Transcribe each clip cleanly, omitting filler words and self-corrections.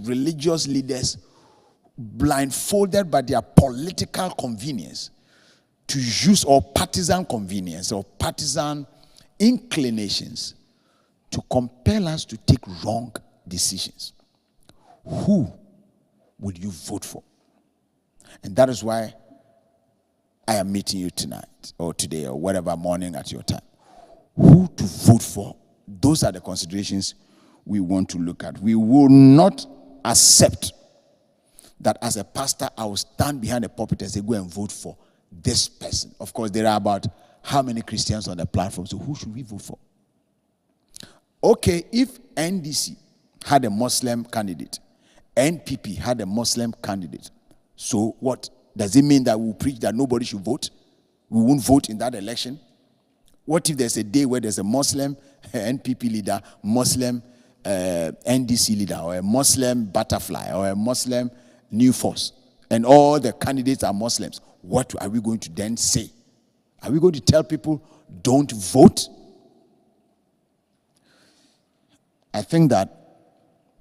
religious leaders blindfolded by their political convenience to use, or partisan convenience or partisan inclinations, to compel us to take wrong decisions. Who would you vote for? And that is why I am meeting you tonight or today or whatever morning at your time. Who to vote for? Those are the considerations we want to look at. We will not accept that as a pastor I will stand behind a pulpit and say, go and vote for this person. Of course, there are about how many Christians on the platform, so who should we vote for? Okay, if NDC had a Muslim candidate, NPP had a Muslim candidate, so what? Does it mean that we will preach that nobody should vote? We won't vote in that election? What if there's a day where there's a Muslim NPP leader, Muslim NDC leader, or a Muslim butterfly, or a Muslim new force, and all the candidates are Muslims? What are we going to then say? Are we going to tell people don't vote? I think that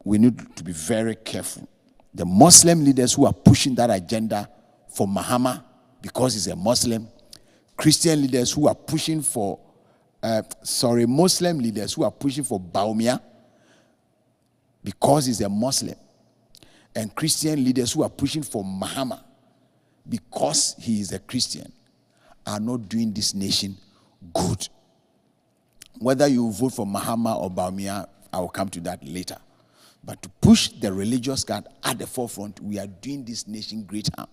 we need to be very careful. The Muslim leaders who are pushing that agenda for Muhammad because he's a Muslim, Christian leaders who are pushing for, Muslim leaders who are pushing for Baumia because he's a Muslim, and Christian leaders who are pushing for Muhammad because he is a Christian, are not doing this nation good. Whether you vote for Muhammad or Baumia, I will come to that later. But to push the religious card at the forefront, we are doing this nation great harm.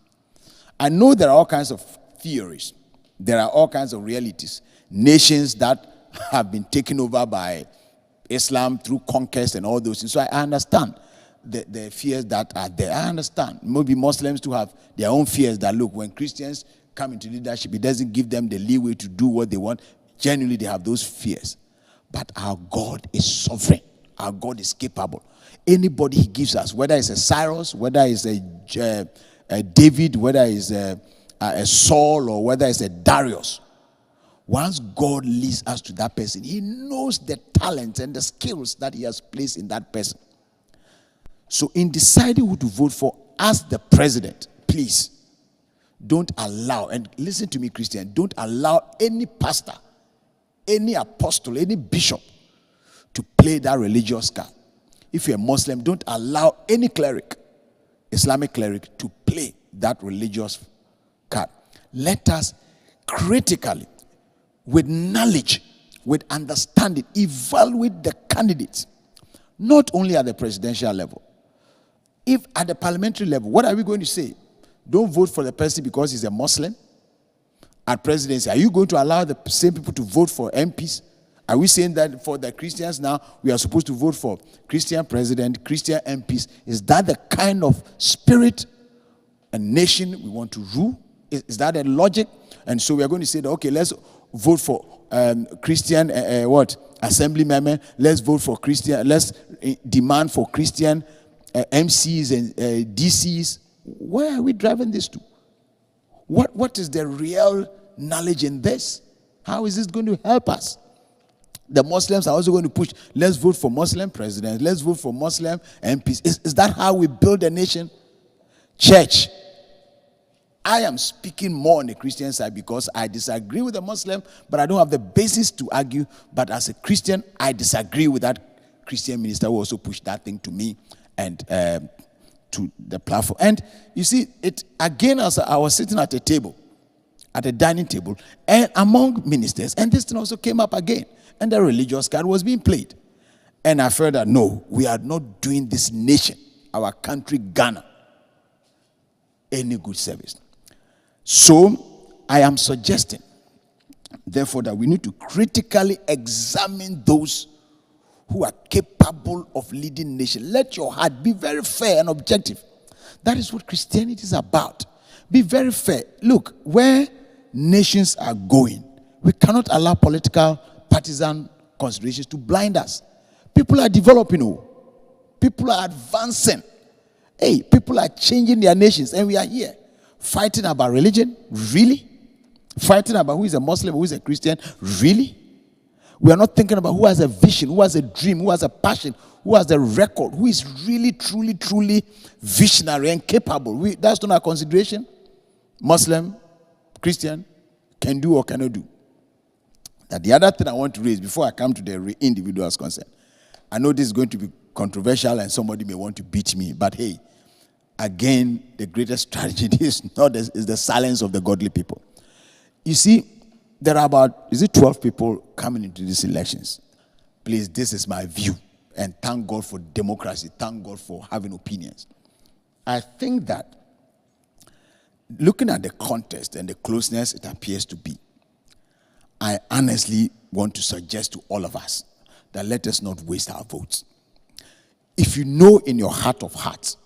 I know there are all kinds of theories. There are all kinds of realities. Nations that have been taken over by Islam through conquest and all those things. So I understand the fears that are there. I understand. Maybe Muslims too have their own fears that, look, when Christians come into leadership, it doesn't give them the leeway to do what they want. Genuinely, they have those fears. But our God is sovereign. Our God is capable. Anybody he gives us, whether it's a Cyrus, whether it's a David, whether it's a Saul, or whether it's a Darius, once God leads us to that person, he knows the talents and the skills that he has placed in that person. So in deciding who to vote for as the president, please don't allow, and listen to me, Christian, don't allow any pastor, any apostle, any bishop to play that religious card. If you're a Muslim, don't allow any cleric, Islamic cleric, to play that religious card. Let us critically, with knowledge, with understanding, evaluate the candidates, not only at the presidential level. If at the parliamentary level, what are we going to say? Don't vote for the person because he's a Muslim. At presidency, are you going to allow the same people to vote for MPs? Are we saying that for the Christians now, we are supposed to vote for Christian president, Christian MPs? Is that the kind of spirit and nation we want to rule? Is that a logic? And so we are going to say that, okay, let's vote for Christian assembly member. Let's vote for Christian. Let's demand for Christian MCs and DCs. Where are we driving this to? What is the real knowledge in this? How is this going to help us? The Muslims are also going to push, let's vote for Muslim presidents, let's vote for Muslim MPs. Is that how we build a nation? Church, I am speaking more on the Christian side because I disagree with the Muslim, but I don't have the basis to argue. But as a Christian, I disagree with that Christian minister who also pushed that thing to me and to the platform. And you see, it again, as I was sitting at a table, at a dining table, and among ministers, and this thing also came up again, and the religious card was being played. And I felt that, no, we are not doing this nation, our country, Ghana, any good service. So, I am suggesting, therefore, that we need to critically examine those who are capable of leading nation. Let your heart be very fair and objective. That is what Christianity is about. Be very fair. Look, where nations are going, we cannot allow political, partisan considerations to blind us. People are developing. People are advancing. Hey, people are changing their nations, and we are here fighting about religion. Really? Fighting about who is a Muslim, who is a Christian. Really? We are not thinking about who has a vision, who has a dream, who has a passion, who has the record, who is really, truly, truly visionary and capable. That's not our consideration. Muslim, Christian, can do or cannot do. Now, the other thing I want to raise before I come to the individual's concern, I know this is going to be controversial and somebody may want to beat me, but hey, again, the greatest tragedy is the silence of the godly people. You see, there are about 12 people coming into these elections. Please, this is my view, and thank God for democracy. Thank God for having opinions. I think that looking at the contest and the closeness it appears to be, I honestly want to suggest to all of us that let us not waste our votes. If you know in your heart of hearts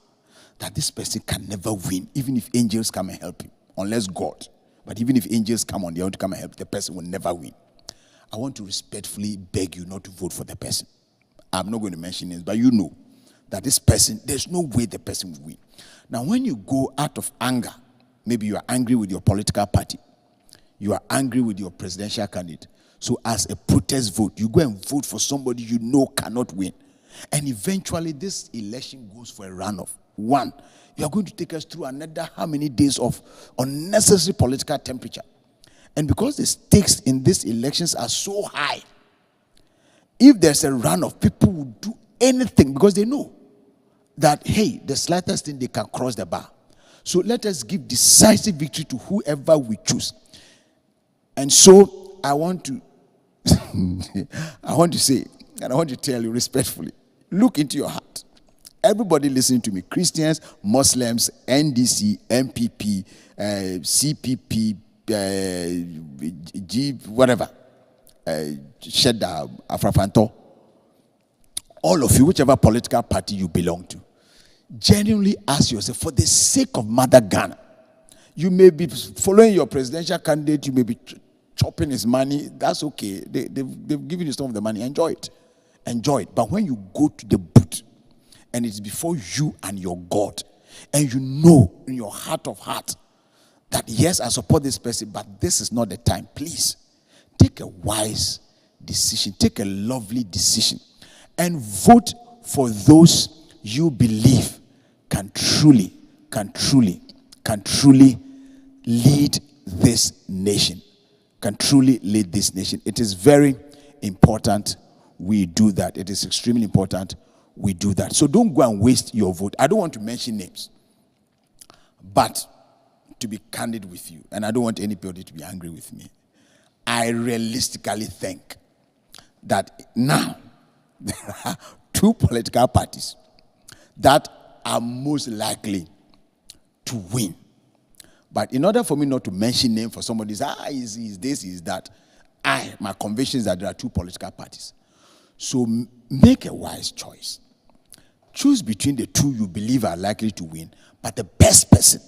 that this person can never win, even if angels come and help him, unless God. But even if angels come on, they want to come and help, the person will never win. I want to respectfully beg you not to vote for the person. I'm not going to mention names, but you know that this person, there's no way the person will win. Now, when you go out of anger, maybe you are angry with your political party, you are angry with your presidential candidate. So as a protest vote, you go and vote for somebody you know cannot win. And eventually this election goes for a runoff. One, you are going to take us through another how many days of unnecessary political temperature. And because the stakes in these elections are so high, if there's a runoff, people will do anything because they know that, hey, the slightest thing they can cross the bar. So let us give decisive victory to whoever we choose. And so I want to say, and I want to tell you respectfully, look into your heart. Everybody listening to me, Christians, Muslims, NDC, MPP, CPP, whatever, Shedda, Afrafanto, all of you, whichever political party you belong to, genuinely ask yourself, for the sake of Mother Ghana, you may be following your presidential candidate, you may be chopping his money, that's okay. They've given you some of the money, enjoy it. Enjoy it. But when you go to the booth, and it's before you and your God, and you know in your heart of heart that yes, I support this person, but this is not the time. Please take a wise decision, take a lovely decision, and vote for those you believe can truly lead this nation. Can truly lead this nation. It is very important we do that. It is extremely important we do that. So don't go and waste your vote. I don't want to mention names, but to be candid with you, and I don't want anybody to be angry with me, I realistically think that now there are two political parties that are most likely to win. But in order for me not to mention name for somebody, is this, is that, my conviction is that there are two political parties. So make a wise choice. Choose between the two you believe are likely to win, but the best person,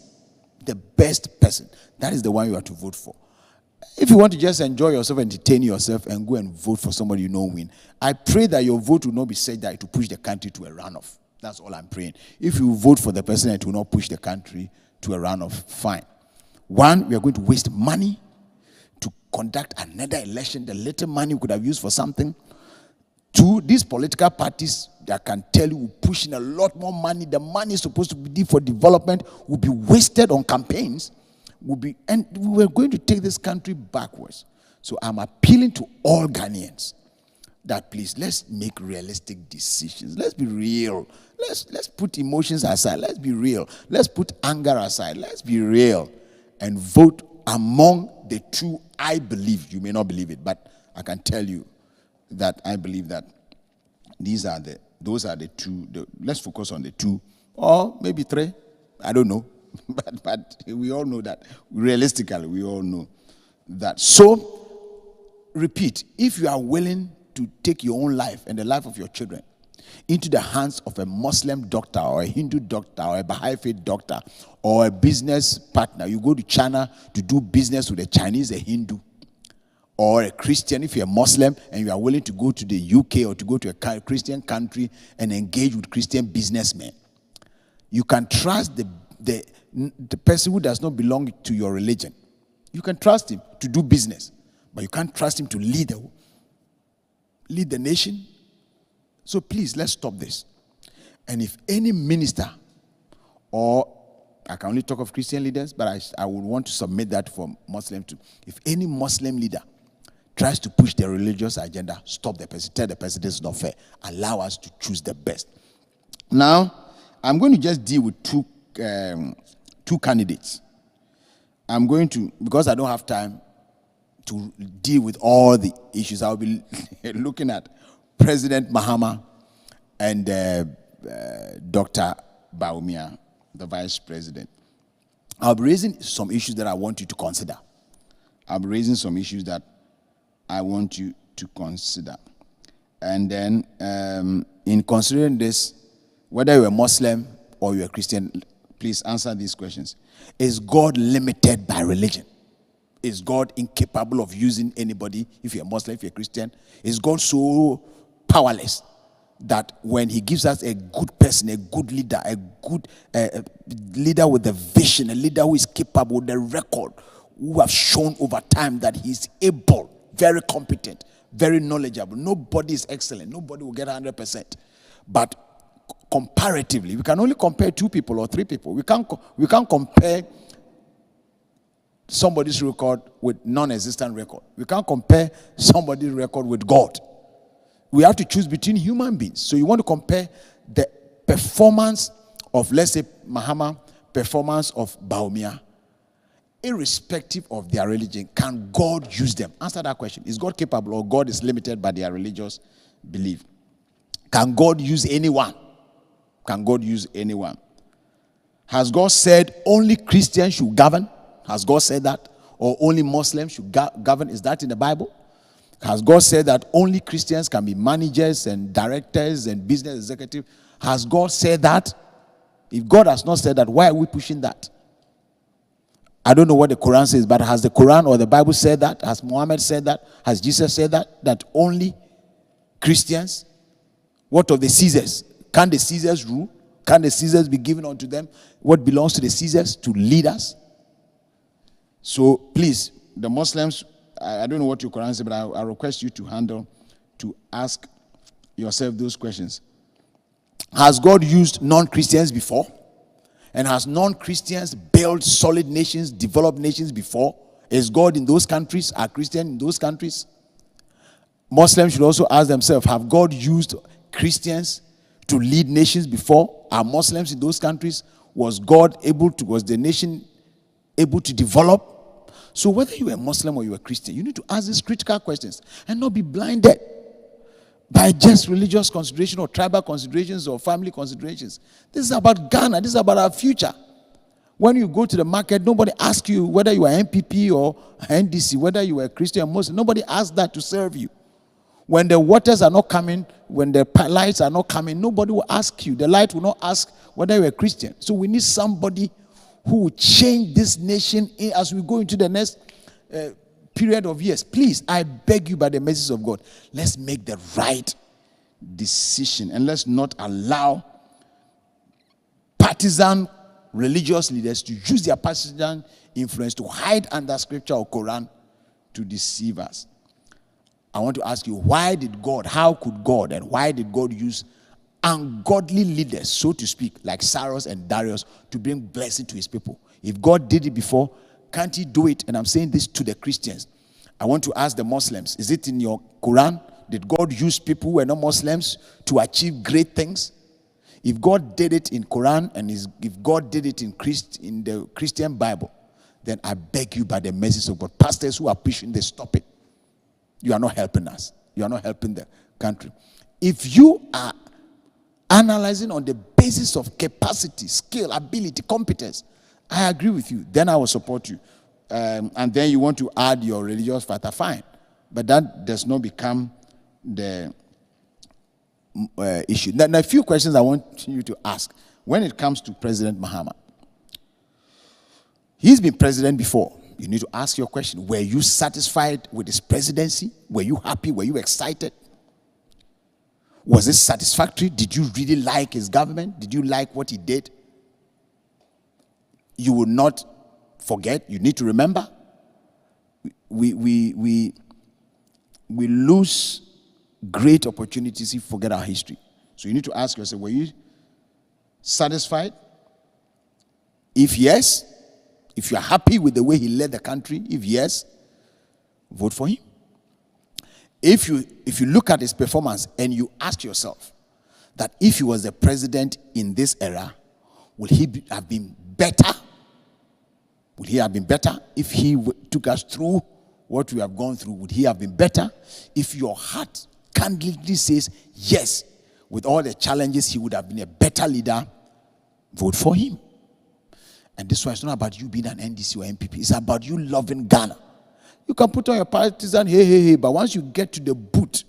that is the one you have to vote for. If you want to just enjoy yourself, entertain yourself, and go and vote for somebody you know win, I pray that your vote will not be said that to push the country to a runoff. That's all I'm praying. If you vote for the person, it will not push the country to a runoff. Fine. One, we are going to waste money to conduct another election. The little money we could have used for something. Two, these political parties that can tell you we're pushing a lot more money. The money is supposed to be for development will be wasted on campaigns. And we're going to take this country backwards. So I'm appealing to all Ghanaians that please, let's make realistic decisions. Let's be real. Let's put emotions aside. Let's be real. Let's put anger aside. Let's be real and vote among the two. I believe, you may not believe it, but I can tell you that I believe that those are the two. Let's focus on the two, or maybe three. I don't know, but we all know that. Realistically, we all know that. So, repeat: if you are willing to take your own life and the life of your children into the hands of a Muslim doctor or a Hindu doctor or a Baha'i faith doctor or a business partner, you go to China to do business with a Chinese, a Hindu, or a Christian, if you're a Muslim and you are willing to go to the UK or to go to a Christian country and engage with Christian businessmen, you can trust the person who does not belong to your religion. You can trust him to do business, but you can't trust him to lead the nation. So please, let's stop this. And if any minister, or I can only talk of Christian leaders, but I would want to submit that for Muslim too. If any Muslim leader tries to push their religious agenda, stop the person. Tell the person this is not fair. Allow us to choose the best. Now, I'm going to just deal with two candidates. I'm going to, because I don't have time to deal with all the issues, I'll be looking at President Mahama and Dr. Bawumia, the vice president. I'll be raising some issues that I want you to consider. And then in considering this, whether you're a Muslim or you're a Christian, please answer these questions. Is God limited by religion? Is God incapable of using anybody? If you're a Muslim, if you're a Christian, is God so powerless that when he gives us a good person, a good leader, a good leader with a vision, a leader who is capable, with a record, who have shown over time that he's able, very competent, very knowledgeable. Nobody is excellent. Nobody will get 100%. But comparatively, we can only compare 2 people or 3 people. We can't compare somebody's record with non-existent record. We can't compare somebody's record with God. We have to choose between human beings. So you want to compare the performance of, let's say, Mahama, performance of Bawumia, irrespective of their religion. Can God use them? Answer that question. Is God capable, or God is limited by their religious belief? Can God use anyone? Can God use anyone? Has God said only Christians should govern? Has God said that? Or only Muslims should govern? Is that in the Bible? Has God said that only Christians can be managers and directors and business executives? Has God said that? If God has not said that, why are we pushing that? I don't know what the Quran says, but has the Quran or the Bible said that? Has Muhammad said that? Has Jesus said that? That only Christians? What of the Caesars? Can the Caesars rule? Can the Caesars be given unto them what belongs to the Caesars to lead us? So please, the Muslims, I don't know what your Quran says, but I request you to ask yourself those questions. Has God used non-Christians before? And has non-Christians built solid nations, developed nations before? Is God in those countries? Are Christians in those countries? Muslims should also ask themselves, have God used Christians to lead nations before? Are Muslims in those countries? Was the nation able to develop? So whether you're a Muslim or you're a Christian, you need to ask these critical questions and not be blinded by just religious consideration or tribal considerations or family considerations. This is about Ghana. This is about our future. When you go to the market, nobody asks you whether you are NPP or NDC, whether you are a Christian or Muslim. Nobody asks that to serve you. When the waters are not coming, when the lights are not coming, nobody will ask you. The light will not ask whether you're a Christian. So we need somebody who will change this nation as we go into the next period of years. Please, I beg you by the mercies of God, let's make the right decision and let's not allow partisan religious leaders to use their partisan influence to hide under scripture or Quran to deceive us. I want to ask you, how could God, and why did God use ungodly leaders, so to speak, like Cyrus and Darius, to bring blessing to his people? If God did it before, can't he do it? And I'm saying this to the Christians. I want to ask the Muslims, is it in your Quran? Did God use people who were not Muslims to achieve great things? If God did it in Quran, and if God did it in the Christian Bible, then I beg you by the mercies of God, pastors who are pushing this, stop it. You are not helping us. You are not helping the country. If you are analyzing on the basis of capacity, skill, ability, competence, I agree with you. Then I will support you. And then you want to add your religious factor, fine. But that does not become the issue. Now, a few questions I want you to ask when it comes to President Mahama. He's been president before. You need to ask your question. Were you satisfied with his presidency? Were you happy? Were you excited? Was it satisfactory? Did you really like his government? Did you like what he did? You will not forget. You need to remember. We lose great opportunities if you forget our history. So you need to ask yourself, were you satisfied? If yes, if you are happy with the way he led the country, if yes, vote for him. If you look at his performance and you ask yourself that if he was the president in this era, would he have been better? Would he have been better if he took us through what we have gone through? Would he have been better? If your heart candidly says yes, with all the challenges, he would have been a better leader, vote for him. And this one is not about you being an NDC or MPP. It's about you loving Ghana. You can put on your partisan, hey, but once you get to the boot,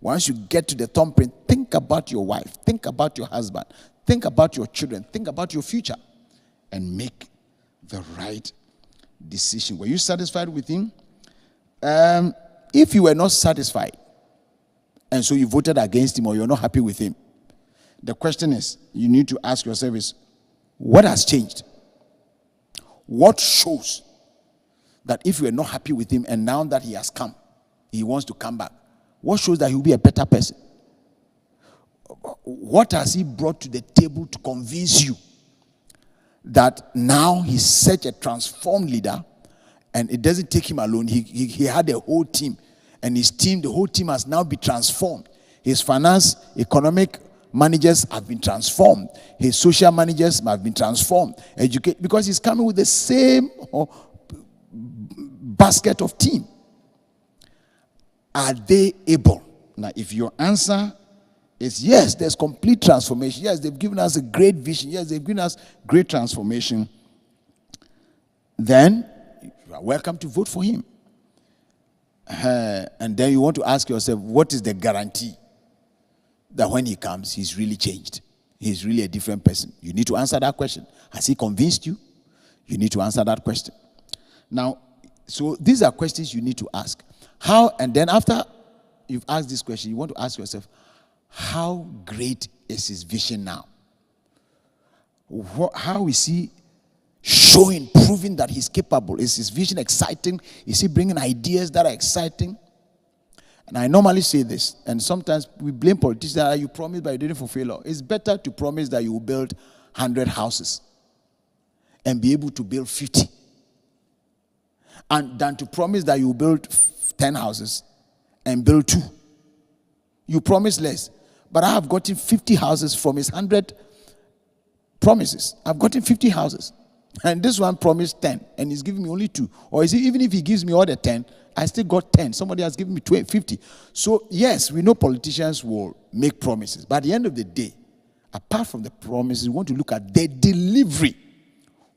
once you get to the thumbprint, think about your wife, think about your husband, think about your children, think about your future, and make the right decision. Were you satisfied with him? If you were not satisfied, and so you voted against him or you're not happy with him, the question is, you need to ask yourself is, what has changed? What shows that if you are not happy with him and now that he has come, he wants to come back, what shows that he will be a better person? What has he brought to the table to convince you that now he's such a transformed leader, and it doesn't take him alone? He had a whole team, and his team, the whole team has now been transformed. His finance, economic managers have been transformed. His social managers have been transformed. Because he's coming with the same basket of team. Are they able? Now, if your answer is yes, there's complete transformation. Yes, they've given us a great vision. Yes, they've given us great transformation. Then you are welcome to vote for him. And then you want to ask yourself, what is the guarantee that when he comes, he's really changed? He's really a different person. You need to answer that question. Has he convinced you? You need to answer that question. Now, so these are questions you need to ask. How, and then after you've asked this question, you want to ask yourself, how great is his vision now? How is he showing, proving that he's capable? Is his vision exciting? Is he bringing ideas that are exciting? And I normally say this, and sometimes we blame politicians that you promised but you didn't fulfill. It's better to promise that you will build 100 houses and be able to build 50, and than to promise that you will build 10 houses and build 2. You promise less, but I have gotten 50 houses from his 100 promises. I've gotten 50 houses, and this one promised 10, and he's giving me only 2. Or is it, even if he gives me all the 10, I still got 10. Somebody has given me 50. So yes, we know politicians will make promises, but at the end of the day, apart from the promises, we want to look at their delivery.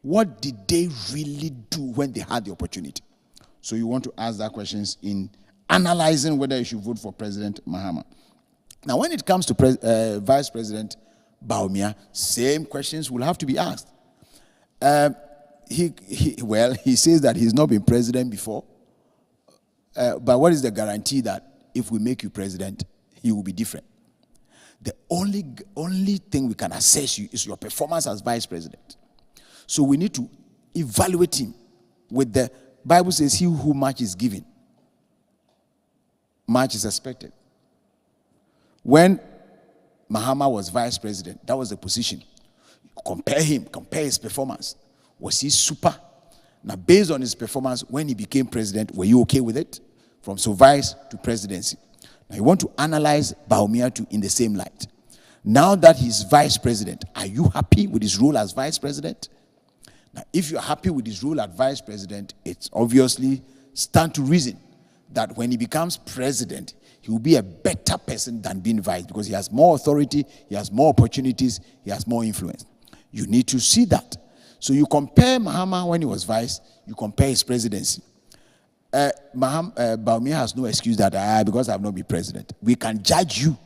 What did they really do when they had the opportunity? So you want to ask that questions in analyzing whether you should vote for President Mahama. Now, when it comes to Vice President Bawumia, same questions will have to be asked. He says that he's not been president before. But what is the guarantee that if we make you president, he will be different? The only thing we can assess you is your performance as vice president. So we need to evaluate him with the Bible says, he who much is given, much is expected. When Mahama was vice president, that was the position. Compare his performance. Was he super? Now, based on his performance, when he became president, were you okay with it? From vice to presidency. Now, you want to analyze Bawumia in the same light. Now that he's vice president, are you happy with his role as vice president? Now, if you're happy with his role as vice president, it's obviously stand to reason that when he becomes president, he will be a better person than being vice, because he has more authority, he has more opportunities, he has more influence. You need to see that. So you compare Mahama when he was vice, you compare his presidency. Bawumia has no excuse that because I have not been president. We can judge you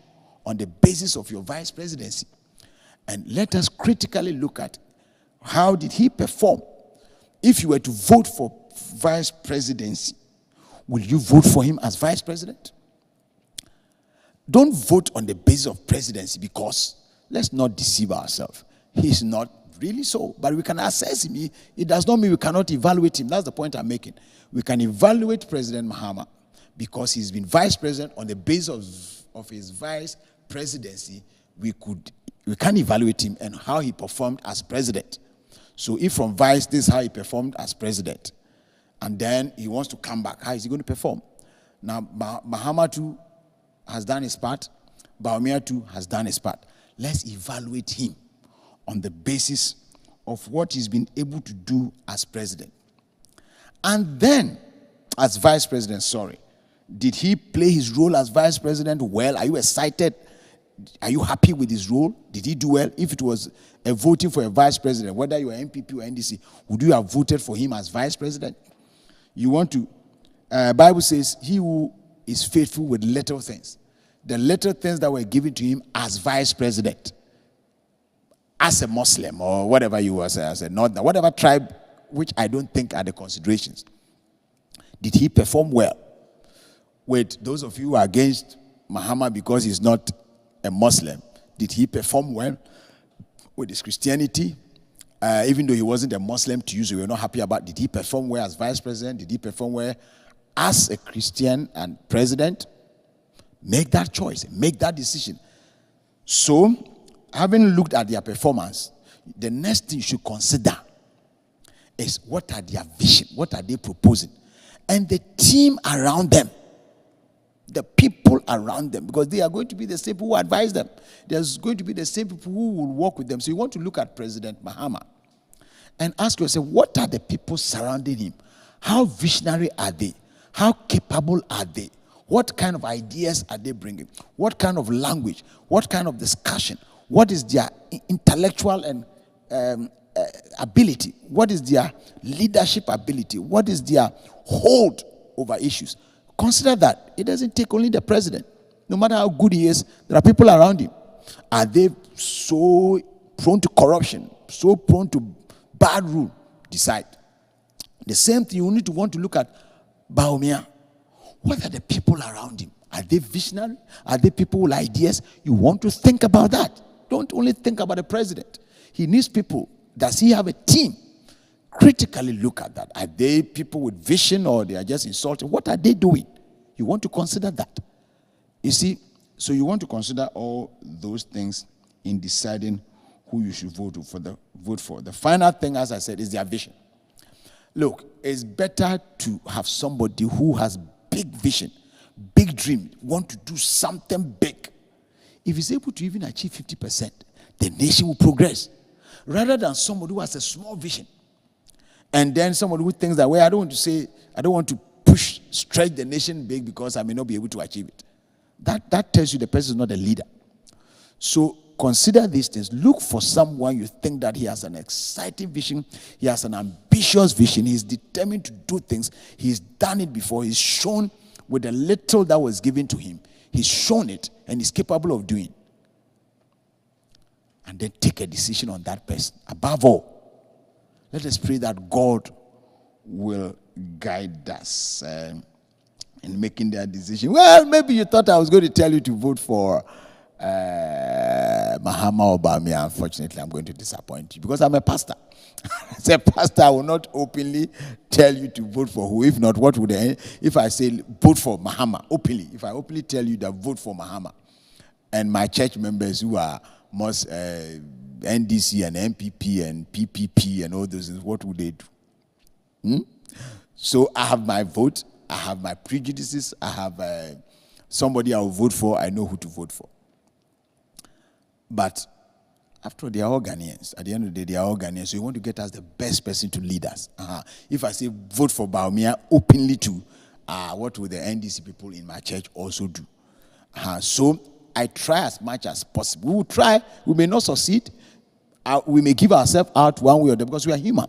on the basis of your vice presidency. And let us critically look at how did he perform. If you were to vote for vice presidency, will you vote for him as vice president? Don't vote on the basis of presidency, because let's not deceive ourselves. He's not really so, but we can assess him. It does not mean we cannot evaluate him. That's the point I'm making. We can evaluate President Mahama because he's been vice president. On the basis of his vice presidency, we can evaluate him and how he performed as president. So if from vice, this is how he performed as president, and then he wants to come back, how is he going to perform? Now, Mahama too has done his part. Bawumia too has done his part. Let's evaluate him on the basis of what he's been able to do as president. And then, as vice president, did he play his role as vice president well? Are you excited? Are you happy with his role? Did he do well? If it was a voting for a vice president, whether you are MPP or NDC, would you have voted for him as vice president? You want to, Bible says, he who is faithful with little things. The little things that were given to him as vice president, as a Muslim or whatever you were, as a northern, whatever tribe, which I don't think are the considerations. Did he perform well? With those of you who are against Mahama because he's not a Muslim, did he perform well with his Christianity? Even though he wasn't a Muslim to you, so we're not happy about, did he perform well as vice president? Did he perform well as a Christian and president? Make that choice, make that decision. So, having looked at their performance, the next thing you should consider is what are their vision, what are they proposing, and the team around them, the people around them, because they are going to be the same people who advise them. There's going to be the same people who will work with them. So you want to look at President Mahama and ask yourself, what are the people surrounding him? How visionary are they? How capable are they? What kind of ideas are they bringing? What kind of language? What kind of discussion? What is their intellectual and ability? What is their leadership ability? What is their hold over issues? Consider that. It doesn't take only the president. No matter how good he is, there are people around him. Are they so prone to corruption, so prone to bad rule? Decide. The same thing, you need to want to look at Bawumia. What are the people around him? Are they visionary? Are they people with ideas? You want to think about that. Don't only think about the president. He needs people. Does he have a team? Critically look at that. Are they people with vision or they are just insulting? What are they doing? You want to consider that. You see, so you want to consider all those things in deciding who you should vote for. The final thing, as I said, is their vision. Look, it's better to have somebody who has big vision, big dream, want to do something big. If he's able to even achieve 50%, the nation will progress. Rather than somebody who has a small vision. And then somebody who thinks that, well, I don't want to stretch the nation big because I may not be able to achieve it. That tells you the person is not a leader. So consider these things. Look for someone you think that he has an exciting vision, he has an ambitious vision, he's determined to do things, he's done it before, he's shown with the little that was given to him, he's shown it and he's capable of doing. And then take a decision on that person. Above all, let us pray that God will guide us in making that decision. Well, maybe you thought I was going to tell you to vote for Mahama or Bawumia. Unfortunately, I'm going to disappoint you because I'm a pastor. As a pastor, I will not openly tell you to vote for who. If not, what would I? If I say vote for Mahama openly, if I openly tell you that vote for Mahama, and my church members who are most NDC and MPP and PPP and all those things, what would they do? So I have my vote, I have my prejudices, I have somebody I will vote for, I know who to vote for. But after all, they are all Ghanaians. At the end of the day, they are all Ghanaians. So you want to get us the best person to lead us. If I say vote for Bawumia openly too, what will the NDC people in my church also do? So I try as much as possible. We will try. We may not succeed. We may give ourselves out one way or the other because we are human.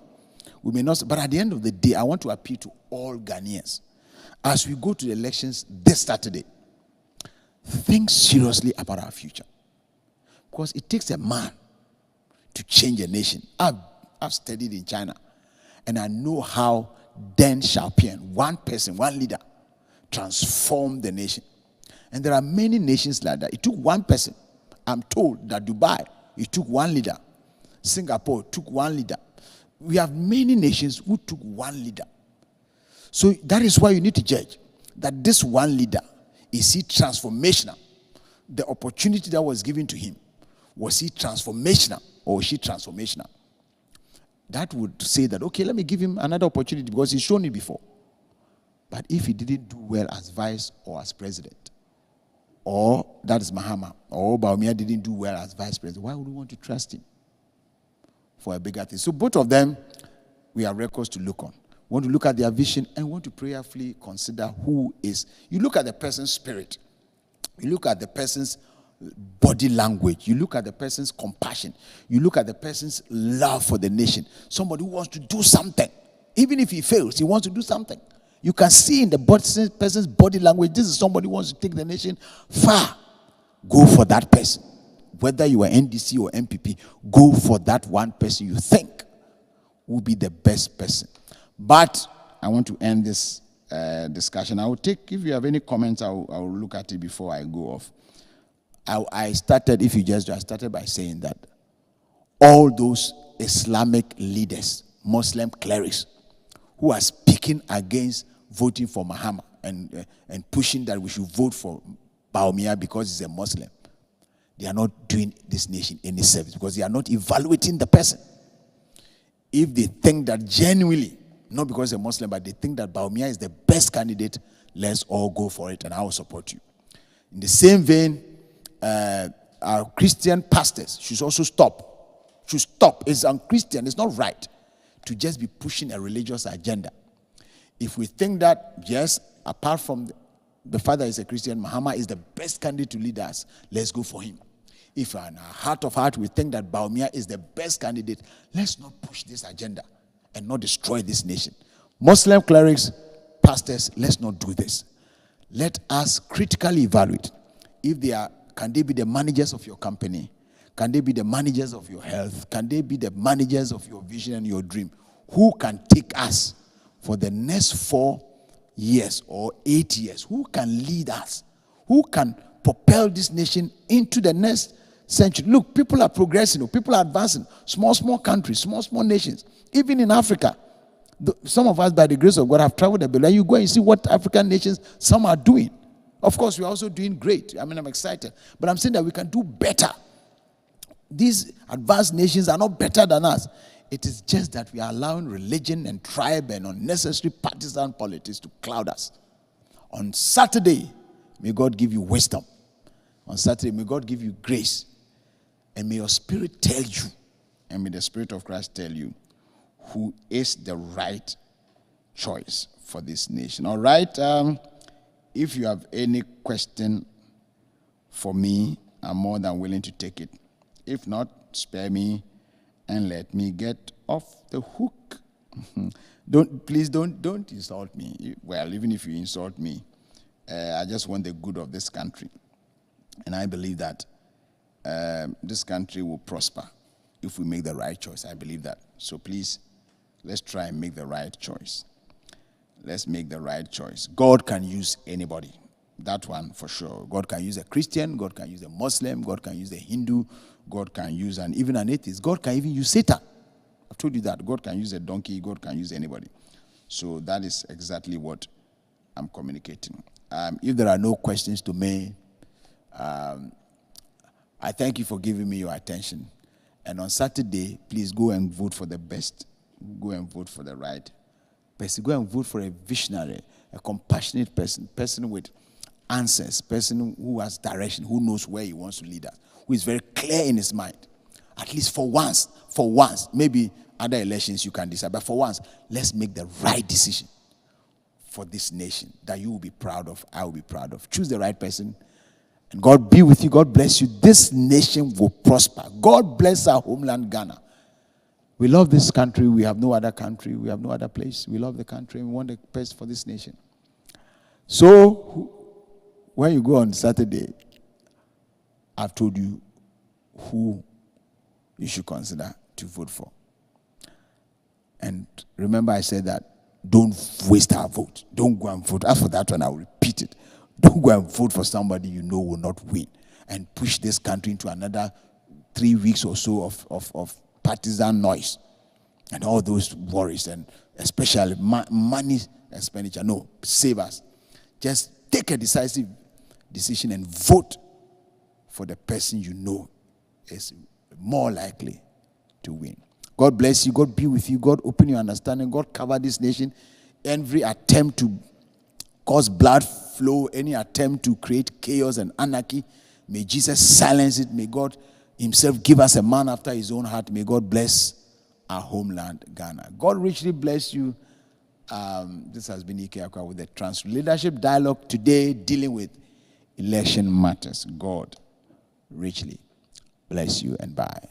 We may not. But at the end of the day, I want to appeal to all Ghanaians. As we go to the elections this Saturday, think seriously about our future. Because it takes a man to change a nation. I've studied in China. And I know how Deng Xiaoping, one person, one leader, transformed the nation. And there are many nations like that. It took one person. I'm told that Dubai, it took one leader. Singapore took one leader. We have many nations who took one leader. So that is why you need to judge. that this one leader, is he transformational? The opportunity that was given to him, was he transformational or is she transformational? That would say that, okay, let me give him another opportunity because he's shown it before. But if he didn't do well as vice or as president, or that is Mahama, or Bawumia didn't do well as vice president, why would we want to trust him for a bigger thing? So both of them, we have records to look on. We want to look at their vision and want to prayerfully consider who is. You look at the person's spirit. You look at the person's body language. You look at the person's compassion. You look at the person's love for the nation. Somebody who wants to do something. Even if he fails, he wants to do something. You can see in the person's body language, this is somebody who wants to take the nation far. Go for that person. Whether you are NDC or MPP, go for that one person you think will be the best person. But I want to end this discussion. I will take, if you have any comments, I will look at it before I go off. I started by saying that all those Islamic leaders, Muslim clerics, who are speaking against voting for Mahama and pushing that we should vote for Bawumia because he's a Muslim, they are not doing this nation any service because they are not evaluating the person. If they think that genuinely, not because they're Muslim, but they think that Bawumia is the best candidate, let's all go for it and I will support you. In the same vein, our Christian pastors should also stop. Should stop. It's unchristian. It's not right to just be pushing a religious agenda. If we think that, yes, apart from the father is a Christian, Mahama is the best candidate to lead us, let's go for him. If in our heart of heart we think that Bawumia is the best candidate, let's not push this agenda and not destroy this nation. Muslim clerics, pastors, let's not do this. Let us critically evaluate if they are. Can they be the managers of your company? Can they be the managers of your health? Can they be the managers of your vision and your dream? Who can take us for the next 4 years or 8 years? Who can lead us? Who can propel this nation into the next century? Look, people are progressing. People are advancing. Small countries, small nations. Even in Africa, some of us, by the grace of God, have traveled a bit. And you go and see what African nations, some are doing. Of course, we're also doing great. I mean, I'm excited. But I'm saying that we can do better. These advanced nations are not better than us. It is just that we are allowing religion and tribe and unnecessary partisan politics to cloud us. On Saturday, may God give you wisdom. On Saturday, may God give you grace. And may your spirit tell you, and may the Spirit of Christ tell you, who is the right choice for this nation. All right? If you have any question for me, I'm more than willing to take it. If not, spare me and let me get off the hook. Please don't insult me. Well, even if you insult me, I just want the good of this country. And I believe that this country will prosper if we make the right choice. I believe that. So please, let's try and make the right choice. Let's make the right choice. God can use anybody. That one for sure. God can use a Christian. God can use a Muslim. God can use a Hindu. God can use even an atheist. God can even use Satan. I've told you that. God can use a donkey. God can use anybody. So that is exactly what I'm communicating. If there are no questions to me, I thank you for giving me your attention. And on Saturday, please go and vote for the best. Go and vote for the right person. Go and vote for a visionary, a compassionate person with answers, person who has direction, who knows where he wants to lead us, who is very clear in his mind. At least for once, maybe other elections you can decide, but for once, let's make the right decision for this nation that you will be proud of, I will be proud of. Choose the right person, and God be with you. God bless you. This nation will prosper. God bless our homeland, Ghana. We love this country. We have no other country. We have no other place. We love the country. And we want the best for this nation. So, when you go on Saturday, I've told you who you should consider to vote for. And remember I said that don't waste our vote. Don't go and vote. As for that one, I will repeat it. Don't go and vote for somebody you know will not win and push this country into another 3 weeks or so of partisan noise and all those worries, and especially money expenditure. No, save us. Just take a decisive decision and vote for the person you know is more likely to win. God bless you. God be with you. God open your understanding. God cover this nation. Every attempt to cause blood flow, any attempt to create chaos and anarchy, may Jesus silence it. May God himself give us a man after his own heart. May God bless our homeland, Ghana. God richly bless you. This has been E.K Acquah with the Trans Leadership Dialogue today, dealing with election matters. God richly bless you and bye.